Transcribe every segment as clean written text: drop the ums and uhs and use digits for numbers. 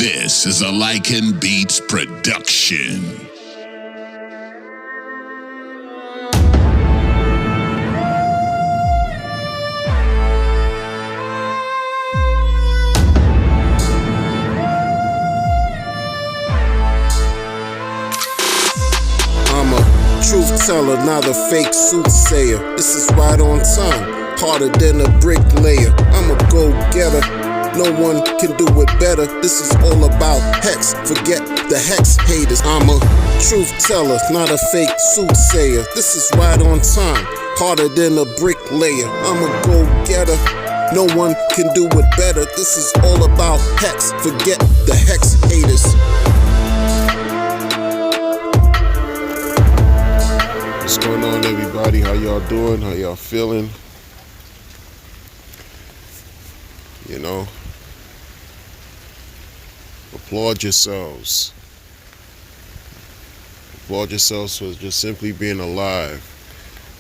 This is a Lycan Beats production. I'm a truth teller, not a fake soothsayer. This is right on time, harder than a bricklayer. I'm a go-getter, no one can do it better. This is all about hex, forget the hex haters. I'm a truth teller, not a fake soothsayer. This is right on time, harder than a bricklayer. I'm a go-getter, no one can do it better. This is all about hex, forget the hex haters. What's going on, everybody? How y'all doing? How y'all feeling? You know, applaud yourselves. Applaud yourselves for just simply being alive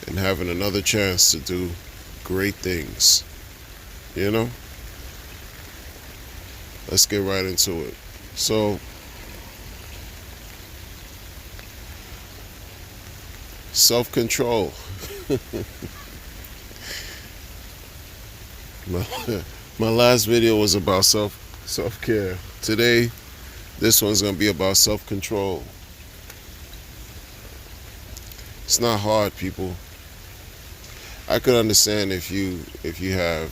and having another chance to do great things. You know? Let's get right into it. So, self-control. My last video was about self-care. Today, this one's gonna be about self-control. It's not hard, people. I could understand if you have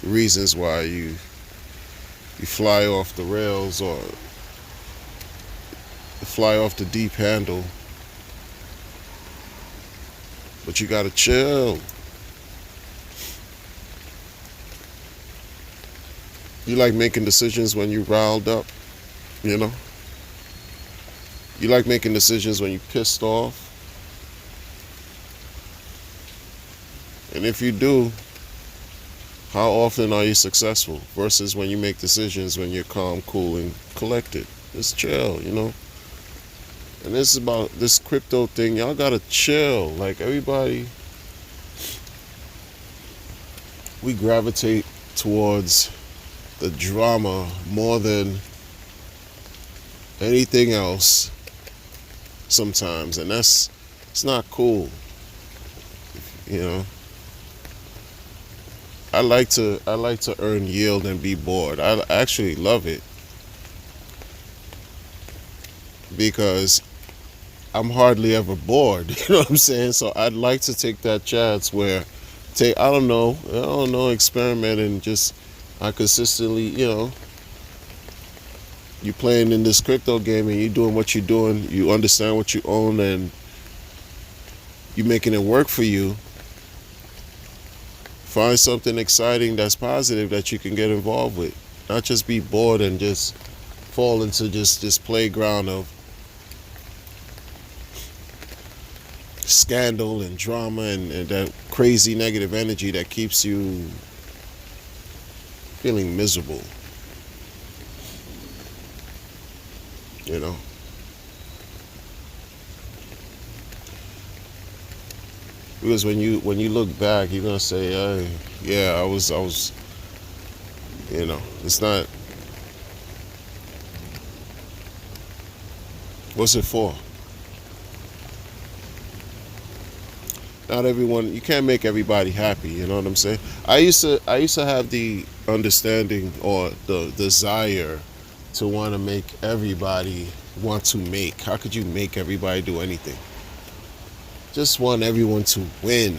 reasons why you fly off the rails or fly off the deep handle. But you gotta chill. You like making decisions when you're riled up, you know? You like making decisions when you're pissed off. And if you do, how often are you successful versus when you make decisions when you're calm, cool, and collected? Just chill, you know? And this is about this crypto thing. Y'all gotta chill. Like, everybody, we gravitate towards the drama more than anything else sometimes, and it's not cool. You know, I like to earn yield and be bored. I actually love it because I'm hardly ever bored. You know what I'm saying? So I'd like to take that chance where I don't know, experiment and just I consistently, you know, you playing in this crypto game and you doing what you're doing, you understand what you own and you making it work for you. Find something exciting that's positive that you can get involved with. Not just be bored and just fall into just this playground of scandal and drama and that crazy negative energy that keeps you feeling miserable. You know, because when you look back, you're gonna say, hey, yeah, I was, you know, it's not. What's it for? Not everyone, you can't make everybody happy, you know what I'm saying? I used to have the understanding or the desire to want to make everybody want to make. How could you make everybody do anything? Just want everyone to win.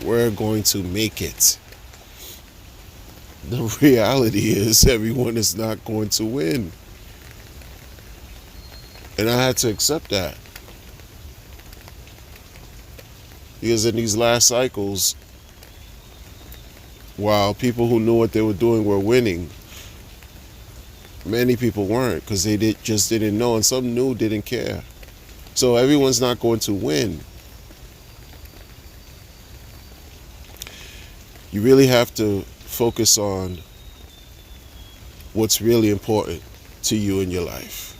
We're going to make it. The reality is everyone is not going to win. And I had to accept that. Because in these last cycles, while people who knew what they were doing were winning, many people weren't because they just didn't know, and some knew, didn't care. So everyone's not going to win. You really have to focus on what's really important to you in your life.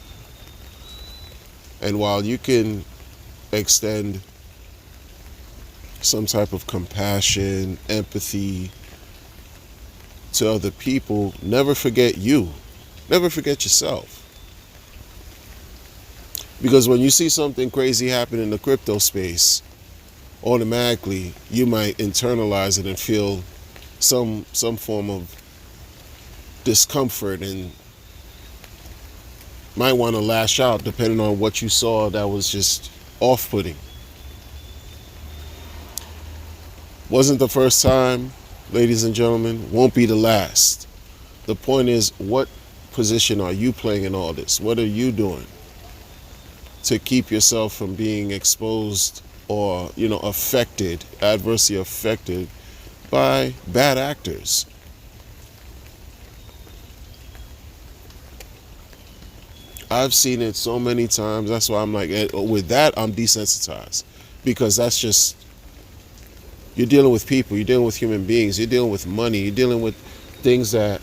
And while you can extend some type of compassion, empathy to other people, never forget you. Never forget yourself. Because when you see something crazy happen in the crypto space, automatically you might internalize it and feel some form of discomfort and might want to lash out depending on what you saw that was just off-putting. Wasn't the first time, ladies and gentlemen, won't be the last. The point is, what position are you playing in all this? What are you doing to keep yourself from being exposed or, affected, adversely affected by bad actors? I've seen it so many times. That's why I'm like, with that, I'm desensitized. Because that's just, you're dealing with people, you're dealing with human beings, you're dealing with money, you're dealing with things that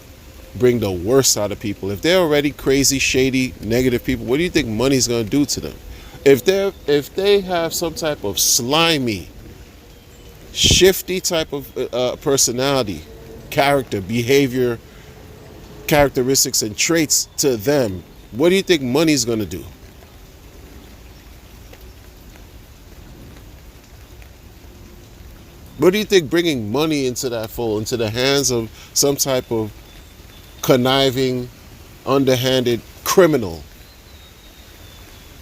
bring the worst out of people. If they're already crazy, shady, negative people, what do you think money's going to do to them? If they have some type of slimy, shifty type of personality, character, behavior, characteristics, and traits to them, what do you think money's going to do? What do you think bringing money into that fold, into the hands of some type of conniving, underhanded criminal,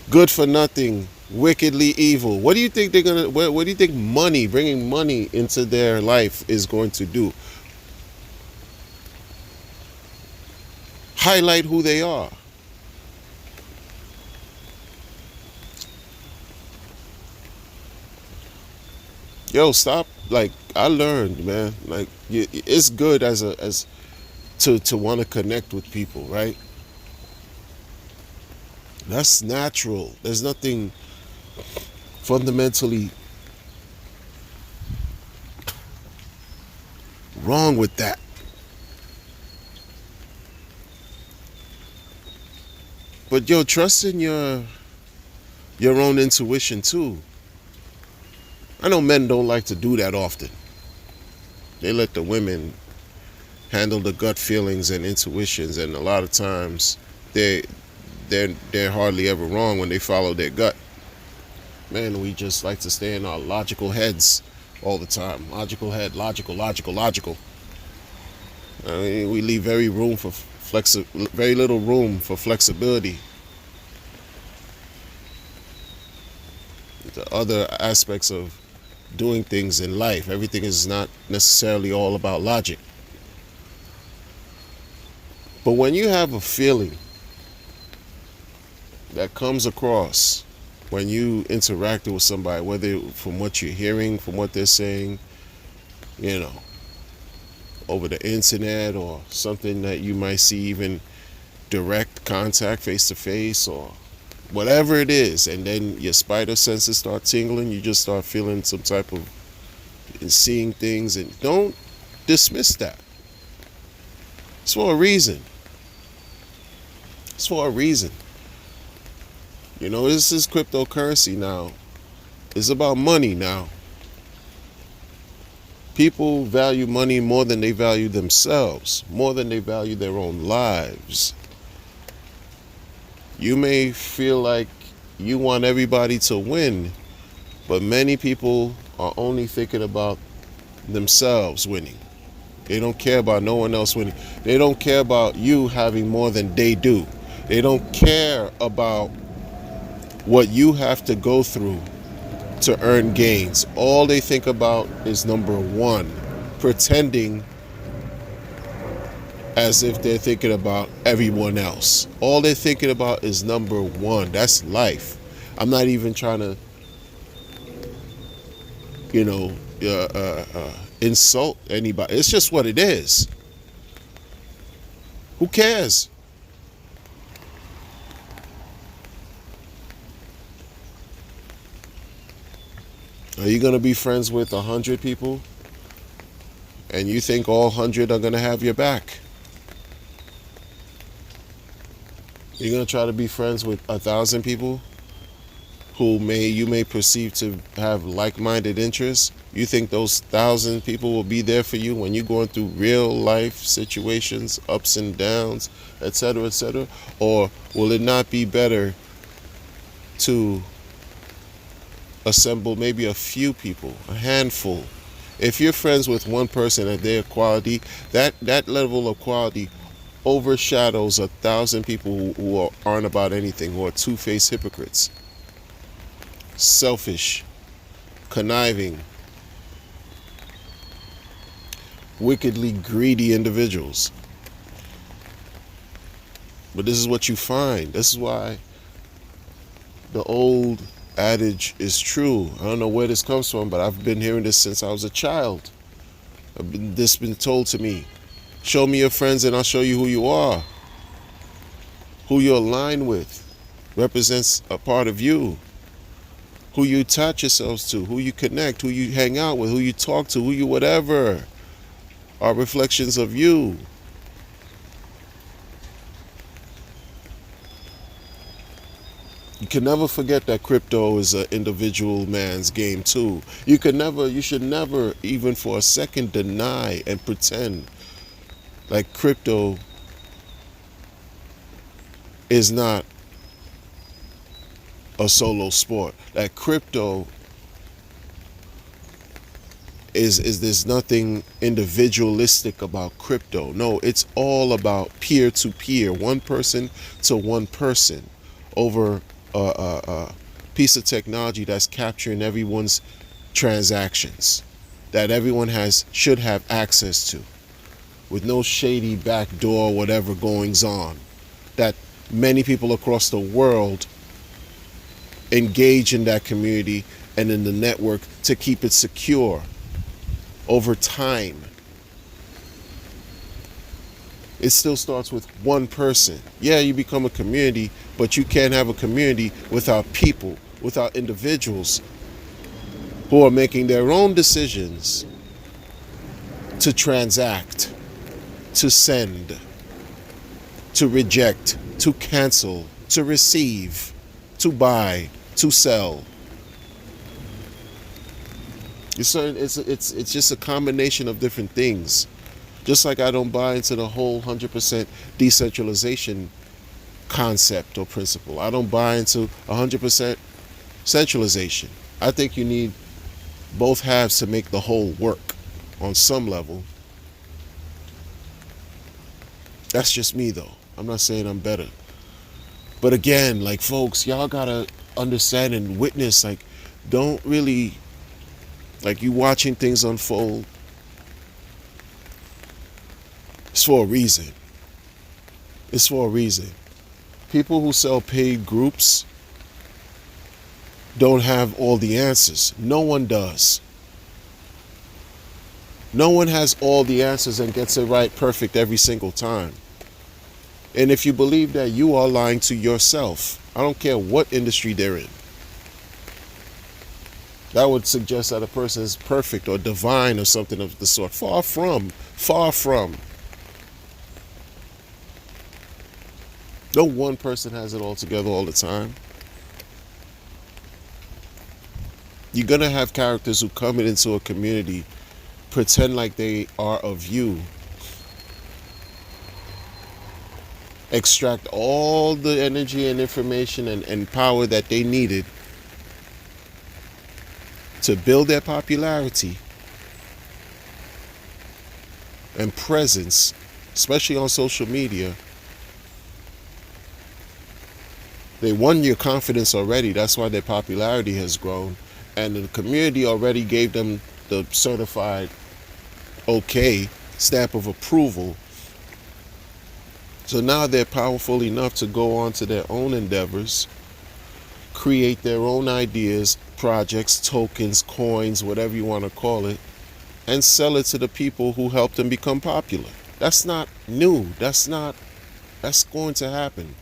good for nothing, wickedly evil, what do you think what do you think money, bringing money into their life is going to do? Highlight who they are. Yo, stop. Like, I learned, man, like, it's good as to want to connect with people, right? That's natural. There's nothing fundamentally wrong with that. But yo, trust in your own intuition too. I know men don't like to do that often. They let the women handle the gut feelings and intuitions, and a lot of times they're hardly ever wrong when they follow their gut. Man, we just like to stay in our logical heads all the time. Logical head, logical. I mean, we leave very little room for flexibility. The other aspects of doing things in life, everything is not necessarily all about logic. But when you have a feeling that comes across when you interact with somebody, whether from what you're hearing, from what they're saying, over the internet, or something that you might see even direct contact, face to face, or whatever it is, and then your spider senses start tingling, you just start feeling some type of, and seeing things, and don't dismiss that. It's for a reason. It's for a reason. This is cryptocurrency now. It's about money now. People value money more than they value themselves, more than they value their own lives. You may feel like you want everybody to win, but many people are only thinking about themselves winning. They don't care about no one else winning. They don't care about you having more than they do. They don't care about what you have to go through to earn gains. All they think about is number one, pretending as if they're thinking about everyone else. All they're thinking about is number one. That's life. I'm not even trying to, insult anybody. It's just what it is. Who cares? Are you going to be friends with 100 people and you think all 100 are going to have your back? You're going to try to be friends with 1,000 people who you may perceive to have like-minded interests, you think those 1,000 people will be there for you when you're going through real life situations, ups and downs, etc., etc.? Or will it not be better to assemble maybe a few people, a handful? If you're friends with one person and their quality, that level of quality overshadows 1,000 people who aren't about anything, who are two-faced hypocrites, selfish, conniving, wickedly greedy individuals. But this is what you find. This is why the old adage is true. I don't know where this comes from, but I've been hearing this since I was a child. This been told to me. Show me your friends and I'll show you who you are. Who you align with represents a part of you. Who you attach yourselves to, who you connect, who you hang out with, who you talk to, who you whatever, are reflections of you. You can never forget that crypto is an individual man's game too. You should never, even for a second, deny and pretend like crypto is not a solo sport. That crypto is there's nothing individualistic about crypto. No, it's all about peer to peer, one person to one person, over a piece of technology that's capturing everyone's transactions, that everyone should have access to, with no shady backdoor whatever goings on, that many people across the world engage in that community and in the network to keep it secure over time. It still starts with one person. Yeah, you become a community, but you can't have a community without people, without individuals who are making their own decisions to transact, to send, to reject, to cancel, to receive, to buy, to sell. It's just a combination of different things. Just like I don't buy into the whole 100% decentralization concept or principle. I don't buy into 100% centralization. I think you need both halves to make the whole work on some level. That's just me though. I'm not saying I'm better. But again, like folks, y'all gotta understand and witness, like, don't really, like, you watching things unfold. It's for a reason. It's for a reason. People who sell paid groups don't have all the answers. No one does. No one has all the answers and gets it right perfect every single time. And if you believe that, you are lying to yourself. I don't care what industry they're in. That would suggest that a person is perfect or divine or something of the sort. Far from. Far from. No one person has it all together all the time. You're going to have characters who come into a community, pretend like they are of you, extract all the energy and information and power that they needed to build their popularity and presence, especially on social media. They won your confidence already. That's why their popularity has grown. And the community already gave them the certified okay stamp of approval. So now they're powerful enough to go on to their own endeavors, create their own ideas, projects, tokens, coins, whatever you want to call it, and sell it to the people who helped them become popular. That's not new. That's going to happen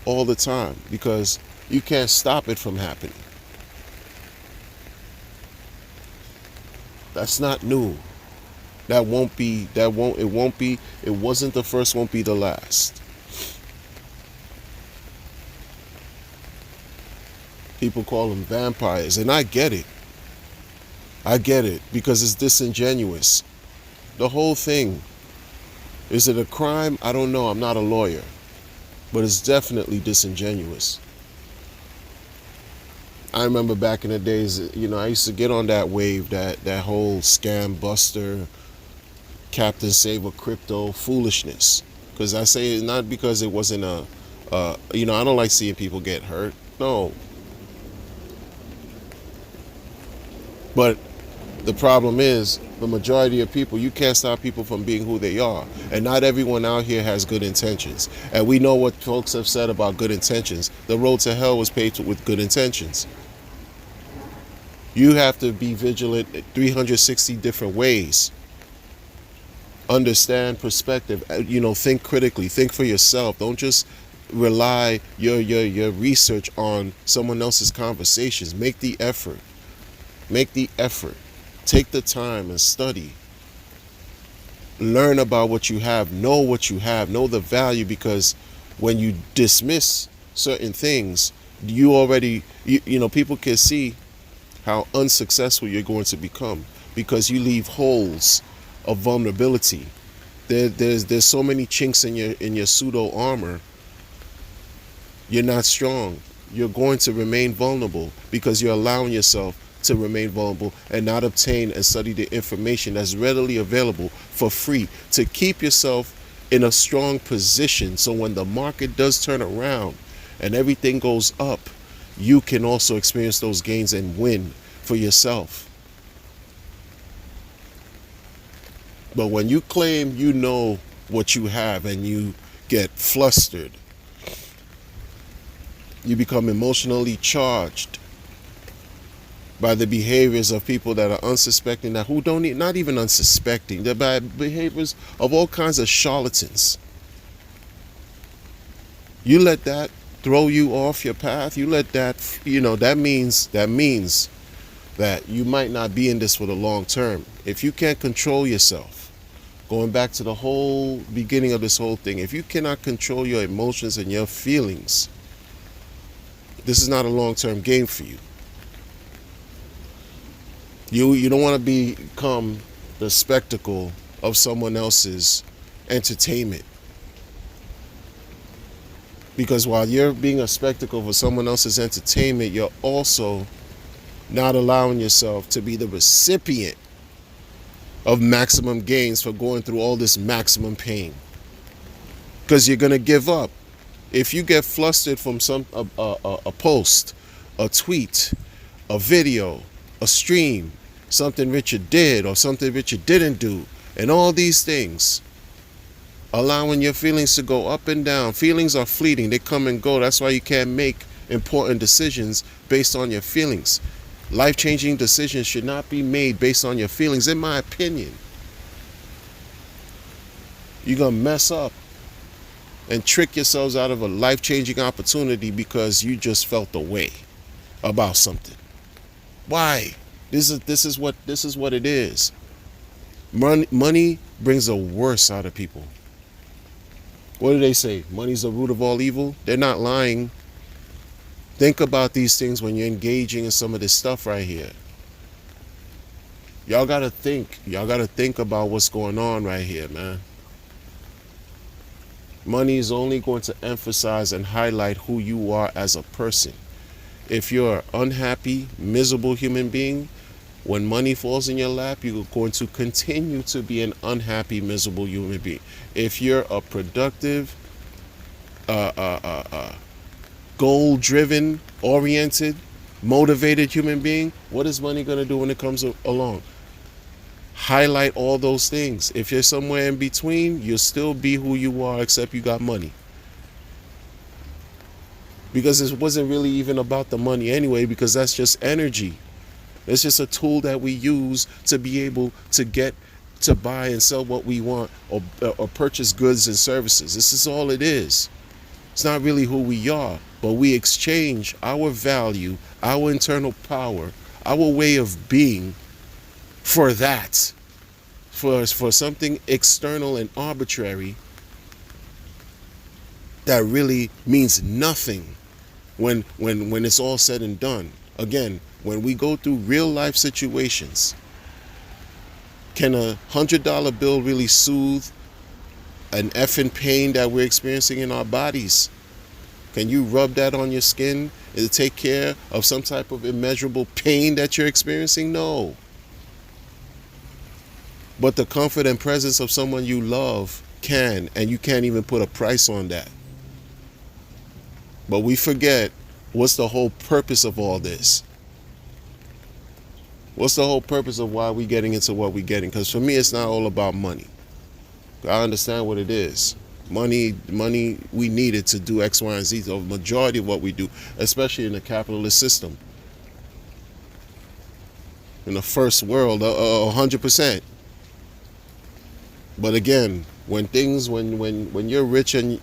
all the time because you can't stop it from happening. That's not new. It wasn't the first, won't be the last. People call them vampires, and I get it. I get it because it's disingenuous. The whole thing. Is it a crime? I don't know. I'm not a lawyer. But it's definitely disingenuous. I remember back in the days, I used to get on that wave, that whole scam buster, Captain Saver crypto foolishness. Because I say it not because it wasn't I don't like seeing people get hurt. No. But the problem is, the majority of people, you can't stop people from being who they are. And not everyone out here has good intentions. And we know what folks have said about good intentions. The road to hell was paved with good intentions. You have to be vigilant 360 different ways. Understand perspective. Think critically. Think for yourself. Don't just rely your research on someone else's conversations. Make the effort. Make the effort. Take the time and study. Learn about what you have. Know what you have. Know the value, because when you dismiss certain things, you already, people can see how unsuccessful you're going to become because you leave holes of vulnerability. There's so many chinks in your pseudo armor. You're not strong. You're going to remain vulnerable because you're allowing yourself to remain vulnerable and not obtain and study the information that's readily available for free to keep yourself in a strong position, so when the market does turn around and everything goes up, you can also experience those gains and win for yourself. But when you claim you know what you have and you get flustered, you become emotionally charged by the behaviors of people that are unsuspecting, that who don't not even unsuspecting, they're by behaviors of all kinds of charlatans. You let that throw you off your path. You let that, that means that you might not be in this for the long term. If you can't control yourself, going back to the whole beginning of this whole thing, if you cannot control your emotions and your feelings, this is not a long-term game for you. You don't want to become the spectacle of someone else's entertainment. Because while you're being a spectacle for someone else's entertainment, you're also not allowing yourself to be the recipient of maximum gains for going through all this maximum pain. Because you're going to give up. If you get flustered from a post, a tweet, a video, a stream, something Richard did or something Richard didn't do, and all these things, allowing your feelings to go up and down. Feelings are fleeting. They come and go. That's why you can't make important decisions based on your feelings. Life-changing decisions should not be made based on your feelings, in my opinion. You're going to mess up and trick yourselves out of a life-changing opportunity because you just felt a way about something. Why? This is what it is. Money brings the worst out of people. What do they say? Money's the root of all evil? They're not lying. Think about these things when you're engaging in some of this stuff right here. Y'all gotta think. Y'all gotta think about what's going on right here, man. Money is only going to emphasize and highlight who you are as a person. If you're an unhappy, miserable human being, when money falls in your lap, you're going to continue to be an unhappy, miserable human being. If you're a productive, goal-driven, oriented, motivated human being, what is money going to do when it comes along? Highlight all those things. If you're somewhere in between, you'll still be who you are, except you got money. Because it wasn't really even about the money anyway, because that's just energy. It's just a tool that we use to be able to get to buy and sell what we want, or purchase goods and services. This is all it is. It's not really who we are, but we exchange our value, our internal power, our way of being for that, for something external and arbitrary that really means nothing. when it's all said and done. Again, when we go through real life situations, can $100 bill really soothe an effing pain that we're experiencing in our bodies? Can you rub that on your skin and take care of some type of immeasurable pain that you're experiencing? No. But the comfort and presence of someone you love can, and you can't even put a price on that. But we forget, what's the whole purpose of all this? What's the whole purpose of why we getting into what we getting? Because for me, it's not all about money. I understand what it is. Money, we need it to do X, Y, and Z. The majority of what we do, especially in the capitalist system. In the first world, 100%. But again, when you're rich and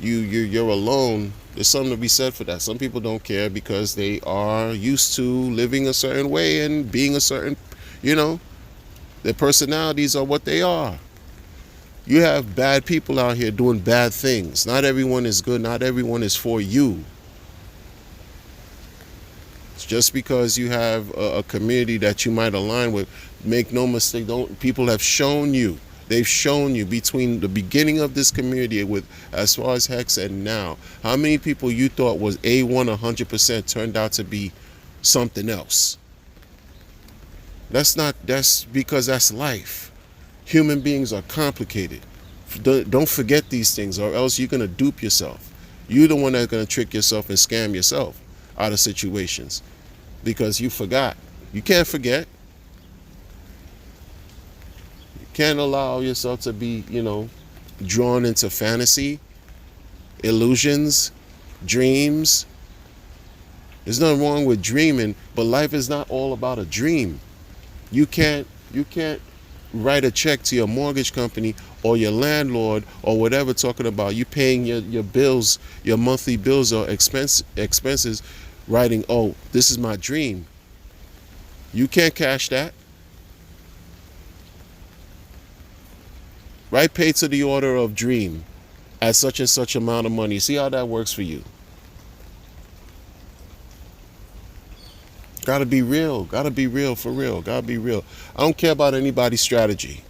you're alone, there's something to be said for that. Some people don't care because they are used to living a certain way and being a certain, their personalities are what they are. You have bad people out here doing bad things. Not everyone is good. Not everyone is for you. It's just because you have a community that you might align with, make no mistake, people have shown you. They've shown you between the beginning of this community with as far as Hex and now, how many people you thought was A1 100% turned out to be something else. That's because that's life. Human beings are complicated. Don't forget these things, or else you're going to dupe yourself. You're the one that's going to trick yourself and scam yourself out of situations because you forgot. You can't forget. You can't allow yourself to be, drawn into fantasy, illusions, dreams. There's nothing wrong with dreaming, but life is not all about a dream. You can't write a check to your mortgage company or your landlord or whatever, talking about you paying your bills, your monthly bills or expenses, writing, oh, this is my dream. You can't cash that. Right, pay to the order of dream at such and such amount of money. See how that works for you. Gotta be real. Gotta be real, for real. Gotta be real. I don't care about anybody's strategy.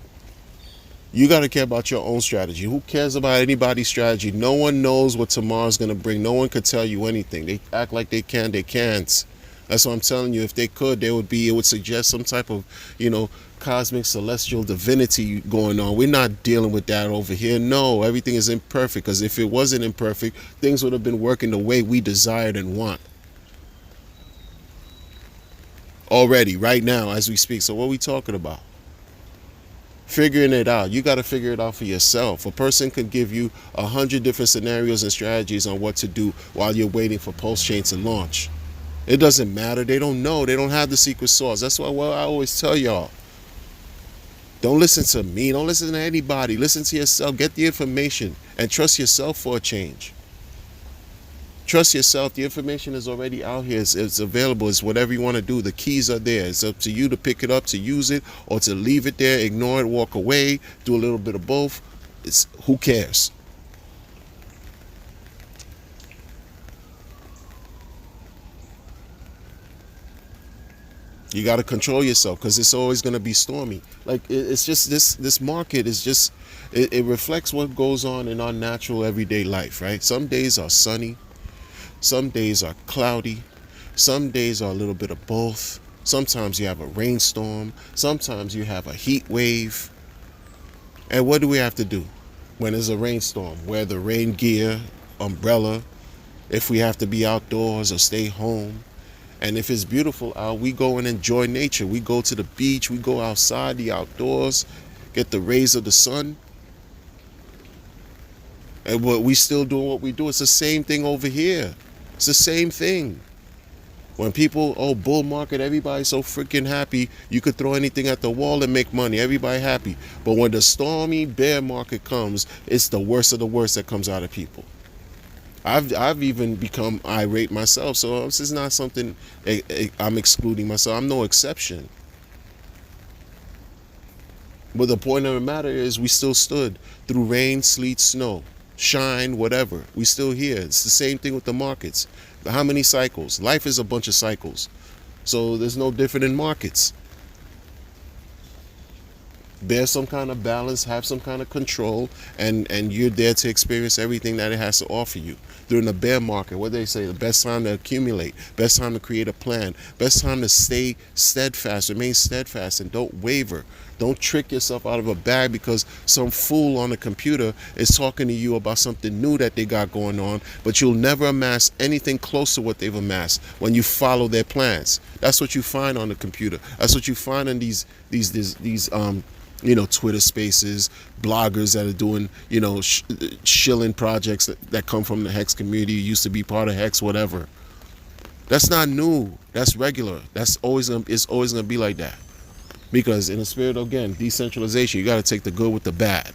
You gotta care about your own strategy. Who cares about anybody's strategy? No one knows what tomorrow's gonna bring. No one could tell you anything. They act like they can, they can't. That's what I'm telling you. If they could, it would suggest some type of, cosmic celestial divinity going on. We're not dealing with that over here. No, everything is imperfect, because if it wasn't imperfect, things would have been working the way we desired and want. Already, right now, as we speak. So what are we talking about? Figuring it out. You got to figure it out for yourself. A person could give you 100 different scenarios and strategies on what to do while you're waiting for pulsechain to launch. It doesn't matter. They don't know. They don't have the secret sauce. That's why I always tell y'all. Don't listen to me. Don't listen to anybody. Listen to yourself. Get the information and trust yourself for a change. Trust yourself. The information is already out here. It's available. It's whatever you want to do. The keys are there. It's up to you to pick it up, to use it, or to leave it there, ignore it, walk away, do a little bit of both. Who cares? You got to control yourself, because it's always going to be stormy. Like, it's just this market is just, it reflects what goes on in our natural everyday life, right? Some days are sunny. Some days are cloudy. Some days are a little bit of both. Sometimes you have a rainstorm. Sometimes you have a heat wave. And what do we have to do when there's a rainstorm? Wear the rain gear, umbrella, if we have to be outdoors or stay home. And if it's beautiful out, we go and enjoy nature. We go to the beach. We go outside, the outdoors, get the rays of the sun. And we still doing what we do. It's the same thing over here. It's the same thing. When people, bull market, everybody's so freaking happy. You could throw anything at the wall and make money. Everybody happy. But when the stormy bear market comes, it's the worst of the worst that comes out of people. I've even become irate myself. So this is not something I'm excluding myself. I'm no exception. But the point of the matter is, we still stood through rain, sleet, snow. shine, whatever. We still here. It's the same thing with the markets. How many cycles? Life is a bunch of cycles. So there's no different in markets. Bear some kind of balance, have some kind of control, and you're there to experience everything that it has to offer you. During the bear market, what they say, the best time to accumulate, best time to create a plan, best time to stay steadfast, remain steadfast, and don't waver. Don't trick yourself out of a bag because some fool on the computer is talking to you about something new that they got going on, but you'll never amass anything close to what they've amassed when you follow their plans. That's what you find on the computer. That's what you find in these Twitter spaces, bloggers that are doing, shilling projects that come from the Hex community, used to be part of Hex, whatever. That's not new. That's regular. It's always gonna be like that. Because in the spirit of, again, decentralization, you got to take the good with the bad.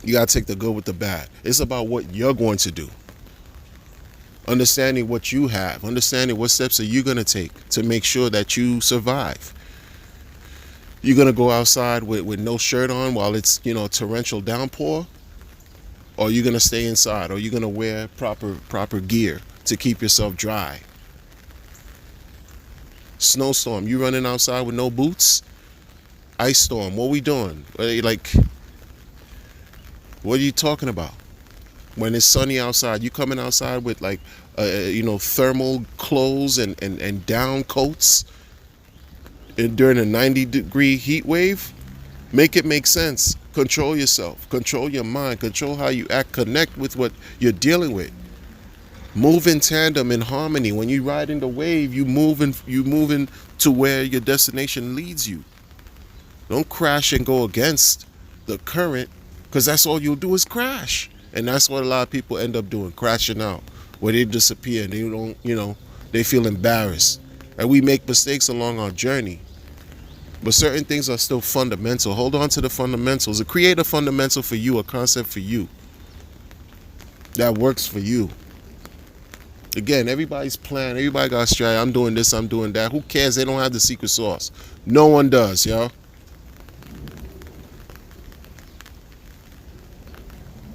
You got to take the good with the bad. It's about what you're going to do. Understanding what you have. Understanding what steps are you going to take to make sure that you survive. You're going to go outside with no shirt on while it's, torrential downpour? Or you're going to stay inside? Or you're going to wear proper gear to keep yourself dry? Snowstorm, you running outside with no boots? Ice storm, what we doing? What are you talking about? When it's sunny outside, you coming outside with thermal clothes and down coats during a 90-degree heat wave? Make it make sense. Control yourself. Control your mind. Control how you act. Connect with what you're dealing with. Move in tandem, in harmony. When you ride in the wave, you moving to where your destination leads you. Don't crash and go against the current, because that's all you'll do is crash. And that's what a lot of people end up doing, crashing out, where they disappear and they don't, they feel embarrassed. And we make mistakes along our journey. But certain things are still fundamental. Hold on to the fundamentals. Create a fundamental for you, a concept for you that works for you. Again, everybody's plan, everybody got a strategy. I'm doing this, I'm doing that. Who cares? They don't have the secret sauce. No one does, yo.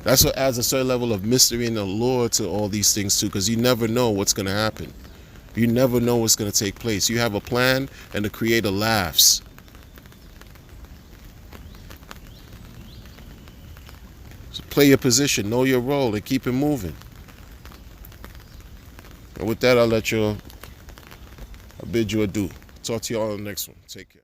That's what adds a certain level of mystery and allure to all these things too, because you never know what's going to happen. You never know what's going to take place. You have a plan, and the creator laughs. So play your position, know your role, and keep it moving. And with that, I'll bid you adieu. Talk to you all on the next one. Take care.